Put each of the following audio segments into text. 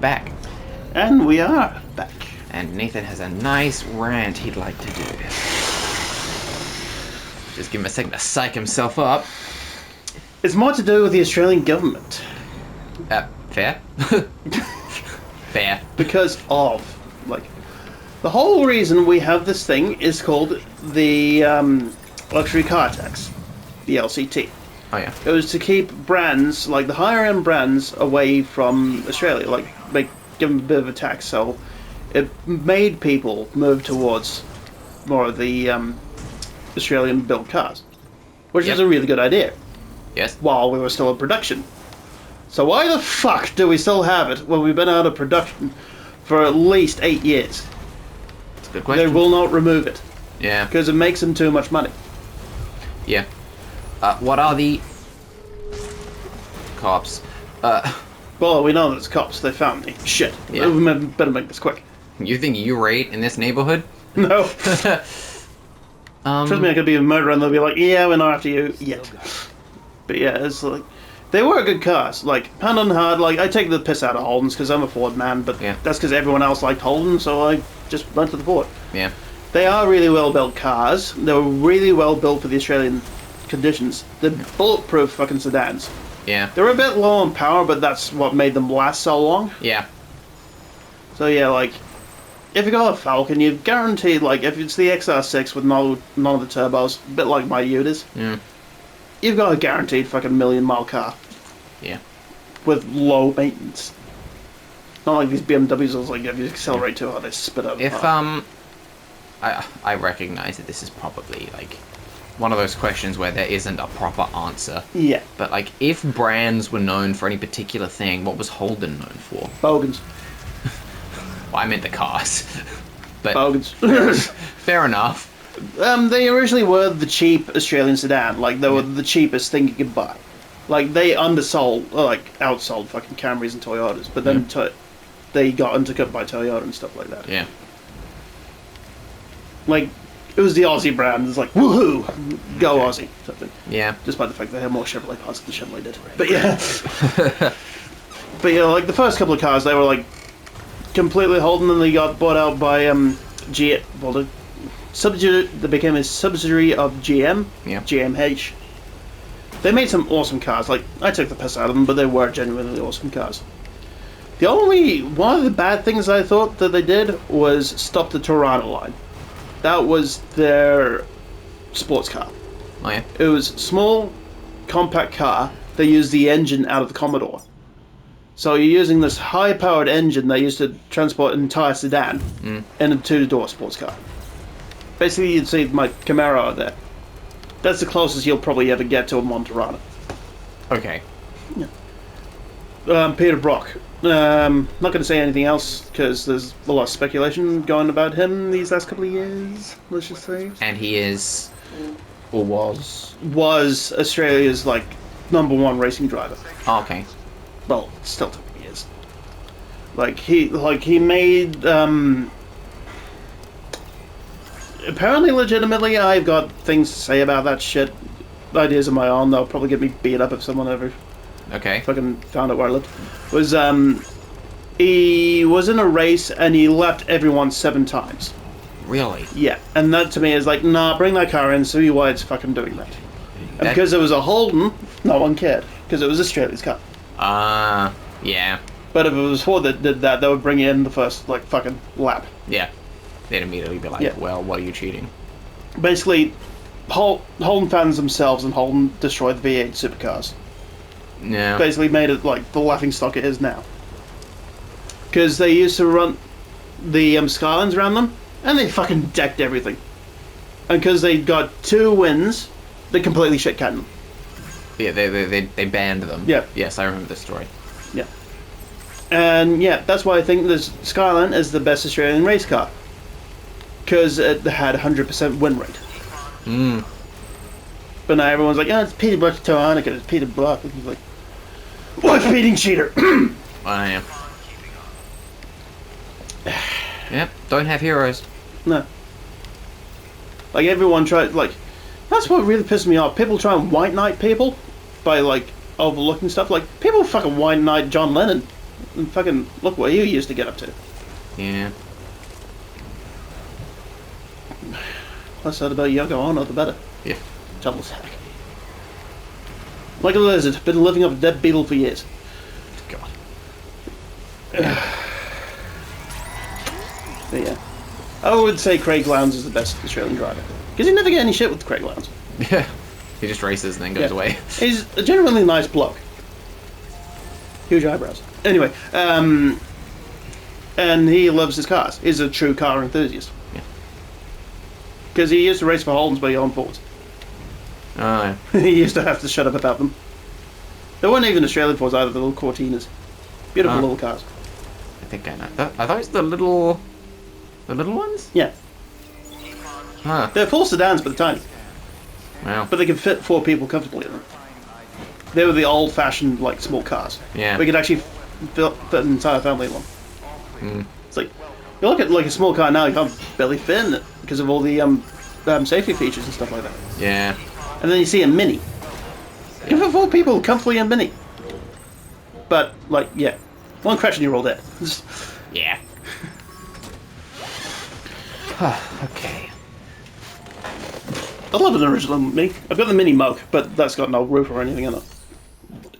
back. And we are back. And Nathan has a nice rant he'd like to do. Just give him a second to psych himself up. It's more to do with the Australian government. Fair? Fair. Because of, the whole reason we have this thing is called the luxury car tax, the LCT. Oh yeah. It was to keep brands, the higher end brands, away from Australia, give them a bit of a tax, so it made people move towards more of the Australian built cars, which is a really good idea. Yes. While we were still in production. So why the fuck do we still have it when we've been out of production for at least 8 years? That's a good question. They will not remove it. Yeah. Because it makes them too much money. Yeah. What are the cops? Well, we know that it's cops. They found me. Shit. Yeah. We better make this quick. You think you rate in this neighborhood? No. Trust me, I could be a murderer and they'll be like, yeah, we're not after you yet. But yeah, it's they were good cars. Hand on heart, I take the piss out of Holdens because I'm a Ford man, but that's because everyone else liked Holden, so I just went to the Ford. Yeah. They are really well built cars. They were really well built for the Australian conditions. They're bulletproof fucking sedans. Yeah. They were a bit low on power, but that's what made them last so long. Yeah. So yeah, if you got a Falcon, you're guaranteed, if it's the XR6 with none of the turbos, a bit like my Utas, you've got a guaranteed fucking million-mile car. Yeah. With low maintenance. Not like these BMWs, if you accelerate too hard, they spit out. If, I recognize that this is probably, one of those questions where there isn't a proper answer. Yeah. But, if brands were known for any particular thing, what was Holden known for? Bogans. Well, I meant the cars. But Bogans. fair enough. They originally were the cheap Australian sedan. They were the cheapest thing you could buy. They outsold fucking Camrys and Toyotas. But then they got undercut by Toyota and stuff like that. Yeah. It was the Aussie brand. It's woohoo! Go Aussie. Something. Yeah. Despite the fact they had more Chevrolet parts than Chevrolet did. But yeah. But yeah, the first couple of cars, they were completely Holden, and they got bought out by G. Well, they became a subsidiary of GM. Yeah. GMH. They made some awesome cars. I took the piss out of them, but they were genuinely awesome cars. One of the bad things I thought that they did was stop the Toronto line. That was their sports car. Oh yeah. It was a small, compact car. They used the engine out of the Commodore. So you're using this high-powered engine they used to transport an entire sedan in a two-door sports car. Basically, you'd see my Camaro there. That's the closest you'll probably ever get to a Monterano. Okay. Yeah. Peter Brock. Not going to say anything else because there's a lot of speculation going about him these last couple of years, let's just say. And he is, or was Australia's #1 racing driver. Oh, okay. Well, still he is. He made apparently legitimately I've got things to say about that shit. Ideas of my own. They'll probably get me beat up if someone ever fucking found out where I lived. He was in a race and he left everyone 7 times. Really? Yeah, and that to me is nah, bring that car in, see why it's fucking doing that. And because it was a Holden, no one cared because it was Australia's car. Yeah. But if it was Ford that did that, they would bring in the first fucking lap. Yeah. They'd immediately be like, well, what are you cheating? Basically, Holden fans themselves and Holden destroyed the V8 supercars. Yeah. Basically made it the laughing stock it is now. Because they used to run the Skylines around them, and they fucking decked everything. And because they got 2 wins, they completely shit-canned them. Yeah, they banned them. Yeah. Yes, I remember this story. Yeah. And yeah, that's why I think this Skyline is the best Australian race car. Because it had 100% win rate. But now everyone's it's Peter Brock to Anakin, it's Peter Brock. And he's wife-beating cheater. I am. Yep, don't have heroes. No. Everyone tried, that's what really pisses me off. People try and white knight people by, overlooking stuff. People fucking white knight John Lennon. And fucking look what you used to get up to. Yeah. Less said about Yoko Ono, the better. Yeah. Trouble sack. Like a lizard, been living off a dead beetle for years. God. But yeah. I would say Craig Lowndes is the best Australian driver. Because you never get any shit with Craig Lowndes. Yeah. He just races and then goes away. He's a genuinely nice bloke. Huge eyebrows. Anyway, and he loves his cars. He's a true car enthusiast. Yeah. Because he used to race for Holdens, but he owned Fords. Oh, yeah. He used to have to shut up about them. They weren't even Australian Fords either, the little Cortinas. Beautiful little cars. I think I know. Are those the little ones? Yeah. Huh. They're full sedans, but they're tiny. Wow. But they can fit 4 people comfortably in them. They were the old-fashioned, like, small cars. Yeah. We could actually fit an entire family in one. Mm. It's like, you look at like a small car now, you can't barely fit in it because of all the safety features and stuff like that. Yeah. And then you see a Mini. You can fit 4 people comfortably in a Mini. But, like, yeah. One crash and you're all dead. Yeah. Okay. I love an original Mini. I've got the Mini Moke, but that's got no roof or anything in it.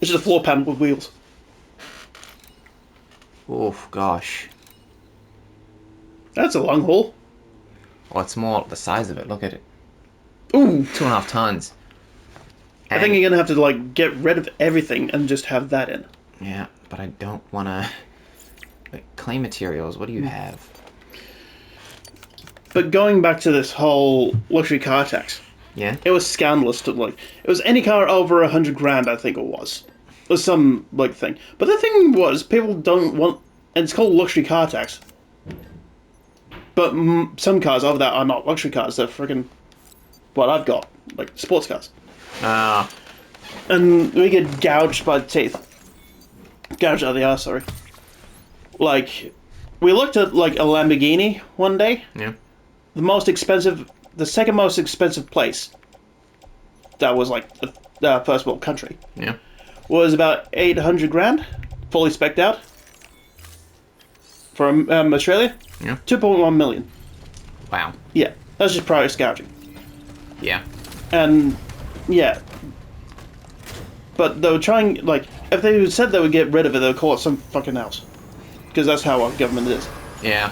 It's just a floor pan with wheels. Oh, gosh. That's a long haul. Well, it's more the size of it. Look at it. Ooh. 2.5 tons. I think you're going to have to, like, get rid of everything and just have that in. Yeah, but I don't want to... Like, clay materials, what do you have? But going back to this whole luxury car tax, Yeah? it was scandalous to, like, it was any car over 100 grand, I think it was. It was some, like, thing. But the thing was, people don't want, and it's called luxury car tax. But some cars over that are not luxury cars, they're friggin' what I've got, like, sports cars. Ah. And we get gouged by the teeth. Gouged out of the arse, sorry. Like, we looked at, like, a Lamborghini one day. Yeah. The second most expensive place that was, like, the first world country Yeah. was about 800 grand, fully spec'd out. For Australia, Yeah. 2.1 million. Wow. Yeah, that's just price gouging. Yeah. And, yeah. But they were trying, like, if they said they would get rid of it, they would call it some fucking else. Because that's how our government is. Yeah.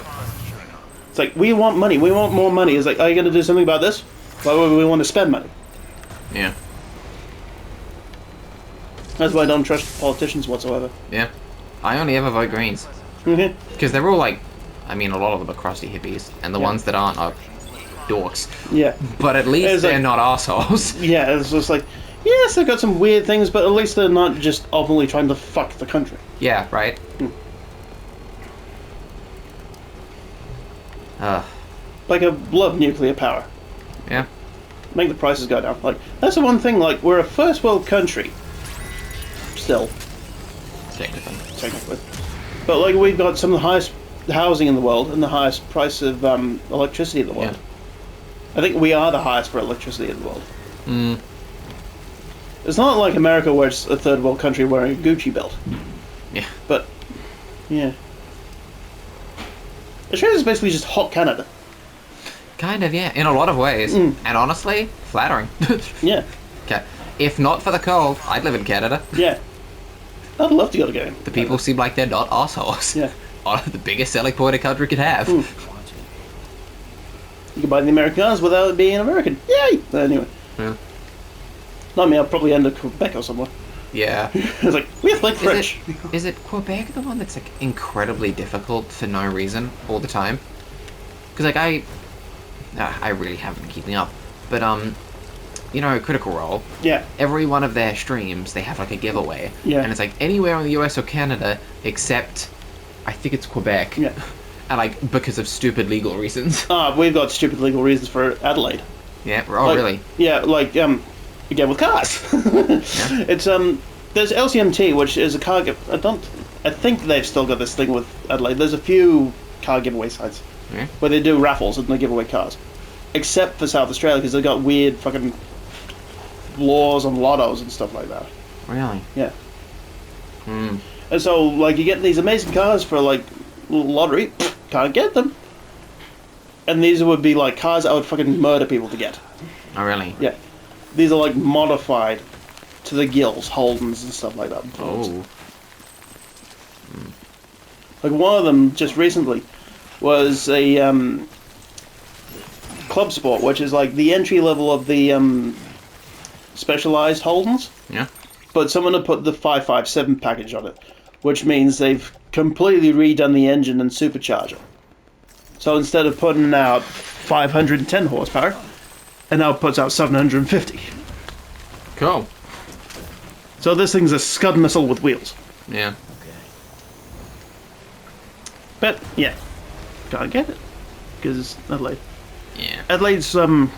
It's like, we want money, we want more money. It's like, are you going to do something about this? Why would we want to spend money? Yeah. That's why I don't trust politicians whatsoever. Yeah. I only ever vote Greens. Mm-hmm. Because they're all like... I mean, a lot of them are crusty hippies. And the ones that aren't are dorks. Yeah. But at least It's they're like- not assholes. Yeah, it's just like, yes, they've got some weird things, but at least they're not just openly trying to fuck the country. Yeah, right? Like, I love nuclear power. Yeah. Make the prices go down. Like, that's the one thing, like, we're a first world country. Still, technically. But, like, we've got some of the highest housing in the world and the highest price of electricity in the world. Yeah. I think we are the highest for electricity in the world. Mm. It's not like America where it's a third world country wearing a Gucci belt. Yeah. But, yeah. Australia's basically just hot Canada. Kind of, yeah. In a lot of ways. Mm. And honestly, flattering. Yeah. Okay. If not for the cold, I'd live in Canada. Yeah. I'd love to go to game. The people seem like they're not assholes. Yeah. Oh, the biggest selling point a country could have. Mm. You can buy the American cars without it being American. Yay! But anyway. Yeah. Not me, I'll probably end up Quebec or somewhere. Yeah. It's like, we have like French. Is it Quebec the one that's like incredibly difficult for no reason all the time? Because like I really haven't been keeping up, but you know, Critical Role. Yeah. Every one of their streams, they have like a giveaway. Yeah. And it's like anywhere in the US or Canada except, I think it's Quebec. Yeah. And like because of stupid legal reasons. We've got stupid legal reasons for Adelaide. Yeah. Oh, Like, really? Yeah, like, again with cars. It's, there's LCMT, which is a car I think they've still got this thing with Adelaide. There's a few car giveaway sites Yeah. where they do raffles and they give away cars. Except for South Australia, because they've got weird fucking laws on lottos and stuff like that. Really? Yeah. Hmm. And so, like, you get these amazing cars for, like, lottery, can't get them. And these would be, like, cars I would fucking murder people to get. Oh, really? Yeah. These are, like, modified to the gills, Holdens and stuff like that. Oh. Like, one of them, just recently, was a, Club Sport, which is, like, the entry level of the, specialized Holdens. Yeah. But someone had put the 557 package on it, which means they've completely redone the engine and supercharger. So instead of putting out 510 horsepower, it now puts out 750. Cool. So this thing's a Scud missile with wheels. Yeah. But, yeah, can't get it. Because Adelaide. Yeah. Adelaide's, Terrible.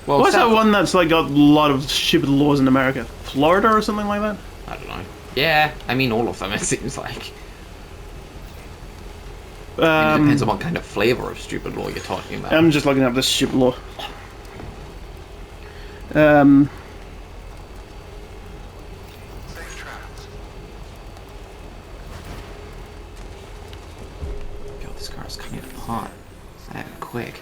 Well, what's that one that's, like, got a lot of stupid laws in America? Florida or something like that? I don't know. Yeah, I mean, all of them, it seems like. It depends on what kind of flavor of stupid law you're talking about. I'm just looking up this stupid law. God, this car is coming apart. Quick.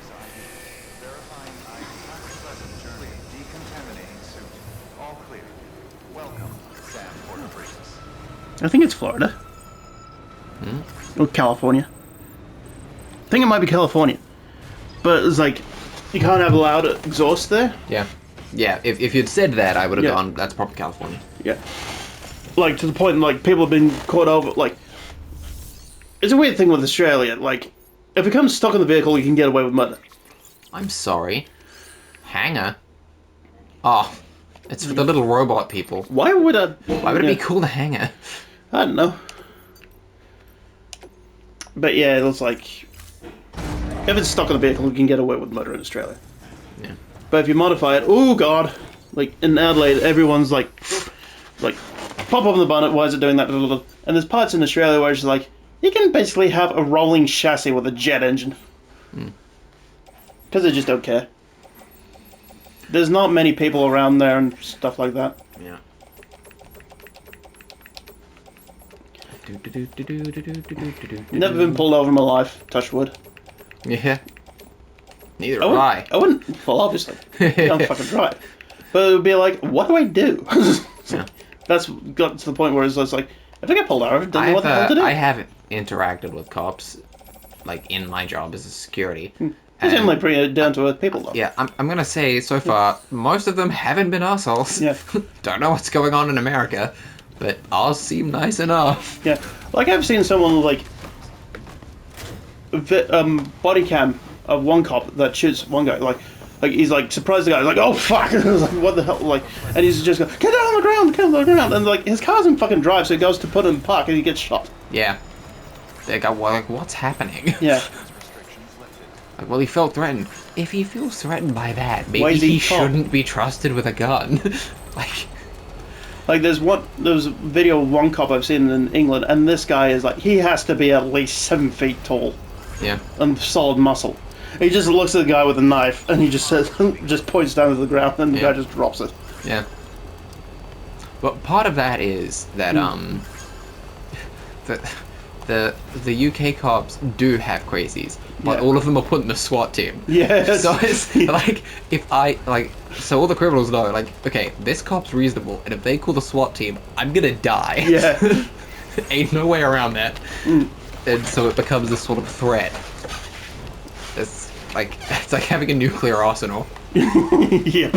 I think it's Florida. Or California. I think it might be California. But it's like, you can't have loud exhaust there. Yeah. Yeah, if you'd said that, I would have Yeah. gone, that's probably California. Yeah. Like, to the point, like, people have been caught over, like... It's a weird thing with Australia, like, if it comes stuck in the vehicle, you can get away with murder. I'm sorry. Hanger? Oh, it's for the little robot people. Why would I... Why would it be called a hanger? I don't know. But yeah, it looks like... If it's stuck in the vehicle, you can get away with murder in Australia. Yeah. But if you modify it, oh god! Like, in Adelaide, everyone's like, pop open the bonnet, why is it doing that? And there's parts in Australia where it's like, you can basically have a rolling chassis with a jet engine. Because they just don't care. There's not many people around there and stuff like that. Yeah. Never been pulled over in my life, touch wood. Yeah. Neither have I. I wouldn't, well, obviously. I don't fucking drive. But it would be like, what do I do? Yeah. That's got to the point where it's just like, if I get pulled over, I don't know what the hell to do. I have interacted with cops, like, in my job as a security. They seem like pretty down-to-earth people, though. Yeah, I'm gonna say, so far, most of them haven't been assholes. Yeah. Don't know what's going on in America, but ours seem nice enough. Yeah. Like, I've seen someone, like, body cam of one cop that shoots one guy, like he's like surprised the guy, like, oh fuck, and I was like, what the hell, like, and he's just going, get down on the ground, and like his car doesn't fucking drive, so he goes to put it in park and he gets shot. Yeah. They go, well, like, what's happening? Yeah. Like, well, he felt threatened. If he feels threatened by that, Why maybe is he he cop? shouldn't be trusted with a gun. Like there's a video of one cop I've seen in England, and this guy is like, he has to be at least 7 feet tall. Yeah. And solid muscle. He just looks at the guy with a knife, and he just says, just points down to the ground, and the guy just drops it. Yeah. But part of that is that the UK cops do have crazies, but all of them are put in the SWAT team. Yes. So it's like, so all the criminals know, like, okay, this cop's reasonable, and if they call the SWAT team, I'm gonna die. Yeah. Ain't no way around that. And so it becomes this sort of threat. It's like having a nuclear arsenal. Yeah.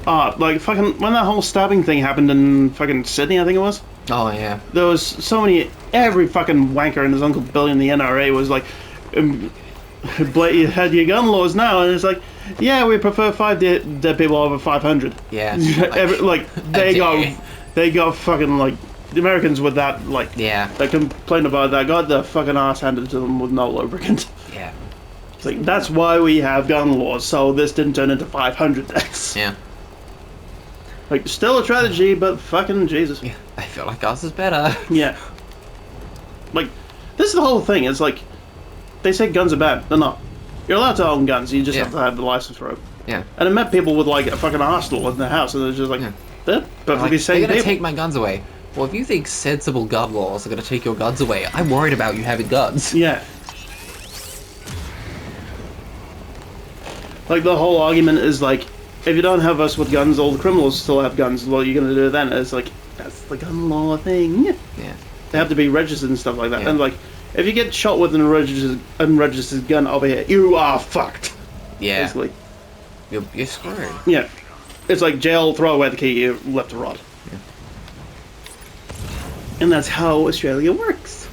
Like fucking when that whole stabbing thing happened in fucking Sydney, I think it was. Oh yeah. There was so many. Every fucking wanker and his Uncle Billy in the NRA was like, you had your gun laws now, and it's like, yeah, we prefer 5 dead people over 500. Yeah. They got fucking like the Americans with that, like, yeah, they complain about that, got their fucking ass handed to them with no lubricant. Yeah. It's like, that's why we have gun laws, so this didn't turn into 500 deaths. Yeah. Like, still a tragedy, but fucking Jesus. Yeah. I feel like ours is better. Yeah. Like, this is the whole thing. It's like, they say guns are bad. They're not. You're allowed to own guns, you just have to have the license for it. Yeah. And I met people with, like, a fucking arsenal in their house, and they're just like, They're perfectly Like, sane they're gonna people. take my guns away. Well, if you think sensible gun laws are gonna take your guns away, I'm worried about you having guns. Yeah. Like, the whole argument is, like, if you don't have us with guns, all the criminals still have guns. What are you going to do then? It's like, that's the gun law thing. Yeah. They have to be registered and stuff like that. Yeah. And, like, if you get shot with an unregistered gun over here, you are fucked. Yeah. Basically. You're screwed. Yeah. It's like jail, throw away the key, you're left to rot. Yeah. And that's how Australia works.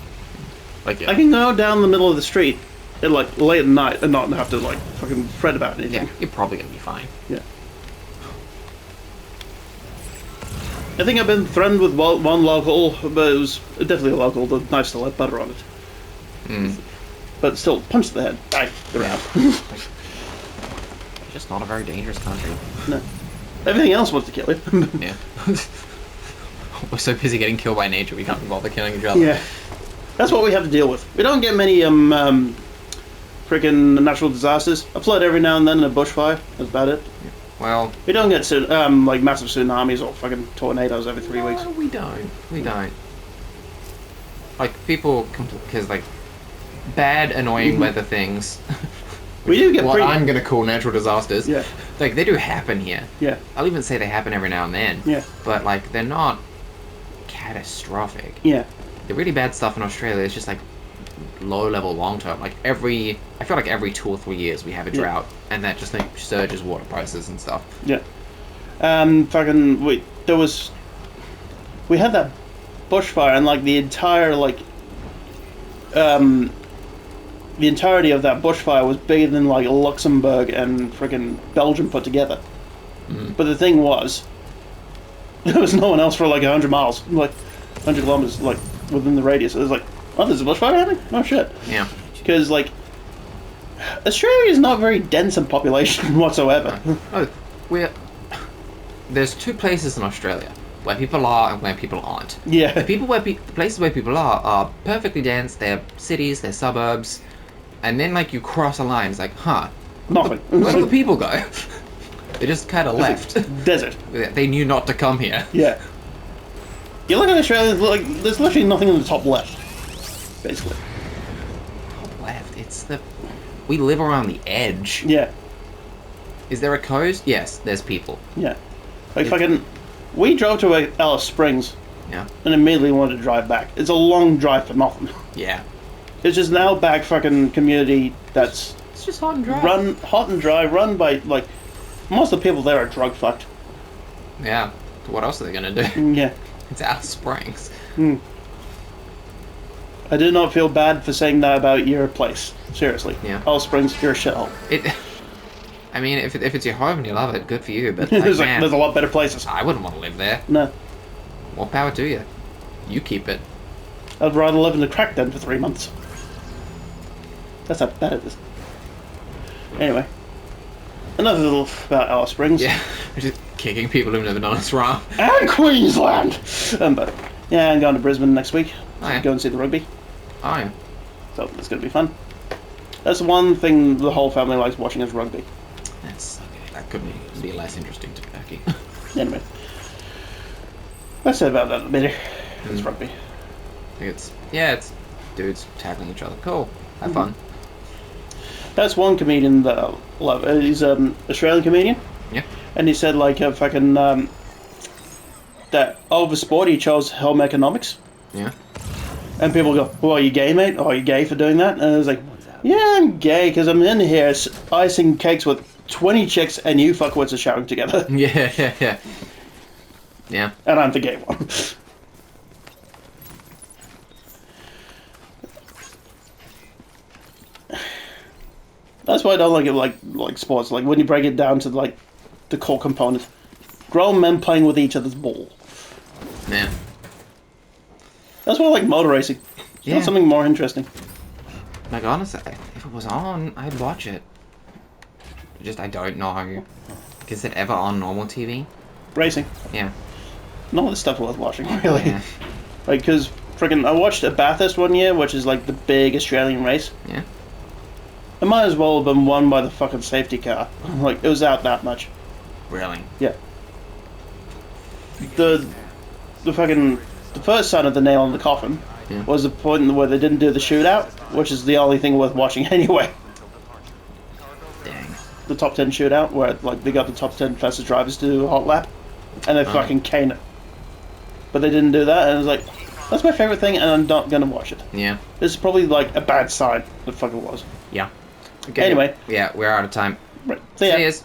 Like, yeah. I can go down the middle of the street at, like, late at night and not have to, like, fucking fret about anything. Yeah, you're probably gonna be fine. Yeah. I think I've been threatened with one local, but it was definitely a local. The knife still had butter on it. Mm. But still, punch to the head. Bang. They're out. It's just not a very dangerous country. No. Everything else wants to kill you. Yeah. We're so busy getting killed by nature, we can't bother killing each other. Yeah. That's what we have to deal with. We don't get many freaking natural disasters. A flood every now and then and a bushfire. That's about it. Well, We don't get like massive tsunamis or fucking tornadoes every 3 weeks. no, we don't. We don't. Like, people come to... Because, like, bad, annoying weather things... We do get what pretty... I'm gonna call natural disasters. Yeah. Like, they do happen here. Yeah. I'll even say they happen every now and then. Yeah. But, like, they're not catastrophic. Yeah. The really bad stuff in Australia is just, like, low-level long-term. Like, I feel like every 2 or 3 years we have a drought, and that just, like, surges water prices and stuff. Yeah. Fucking, we had that bushfire, and, like, the entire, like, the entirety of that bushfire was bigger than, like, Luxembourg and friggin' Belgium put together. Mm. But the thing was, there was no one else for, like, 100 miles, like, 100 kilometers, like, within the radius. It was like, oh, there's a bushfire happening? Oh, shit. Yeah. Because, like, Australia is not very dense in population whatsoever. Oh, there's 2 places in Australia where people are and where people aren't. Yeah. The places where people are perfectly dense. They're cities, they're suburbs, and then like you cross a line. It's like, huh, Nothing. where do the people go? They just kind of left. Desert. They knew not to come here. Yeah. You look at Australia, like, there's literally nothing in the top left. Basically. Left. We live around the edge. Yeah. Is there a coast? Yes, there's people. Yeah. Like, fucking... We drove to Alice Springs Yeah. and immediately wanted to drive back. It's a long drive for nothing. Yeah. It's just an outback fucking community that's It's just hot and dry. run hot and dry, run by, like... Most of the people there are drug fucked. Yeah. What else are they gonna do? Yeah. It's Alice Springs. I do not feel bad for saying that about your place. Seriously. Yeah. Alice Springs, you're a shithole. I mean, if it's your home and you love it, good for you. But like, There's, man, there's a lot better places. I wouldn't want to live there. No. More power to you. You keep it. I'd rather live in the crack den for 3 months. That's how bad it is. Anyway. Another little about Alice Springs. Yeah, just kicking people who've never done us wrong. And Queensland! But, yeah, I'm going to Brisbane next week. Oh, yeah. Go and see the rugby. Oh yeah. So, it's going to be fun. That's the one thing the whole family likes watching is rugby. That's okay. That couldn't be less interesting to Becky. Anyway. Let's say about that later. It's rugby. I think it's dudes tackling each other. Cool. Have fun. That's one comedian that I love. He's an Australian comedian. Yeah. And he said, like, fucking, that over sport he chose home economics. Yeah. And people go, well, are you gay, mate? Or are you gay for doing that? And I was like, yeah, I'm gay because I'm in here icing cakes with 20 chicks and you fuckwits are shouting together. Yeah. Yeah. And I'm the gay one. That's why I don't like it, like sports. Like, when you break it down to, like, the core component. Grown men playing with each other's ball. Yeah. That's why I like motor racing. It's Yeah. not something more interesting. Like, honestly, if it was on, I'd watch it. I don't know. Is it ever on normal TV? Racing. Yeah. None of this stuff worth watching, really. Yeah. Like, because, friggin', I watched a Bathurst one year, which is, like, the big Australian race. Yeah. It might as well have been won by the fucking safety car. Like, it was out that much. Really? Yeah. the first sign of the nail in the coffin was the point where they didn't do the shootout, which is the only thing worth watching anyway. Dang. The top 10 shootout, where like they got the top 10 fastest drivers to do a hot lap, and they fucking cane it. But they didn't do that, and it was like, that's my favorite thing, and I'm not gonna watch it. Yeah. This is probably like a bad sign. The fuck it was. Yeah. Okay. Anyway. Yeah, we're out of time. Right. See ya. See yas.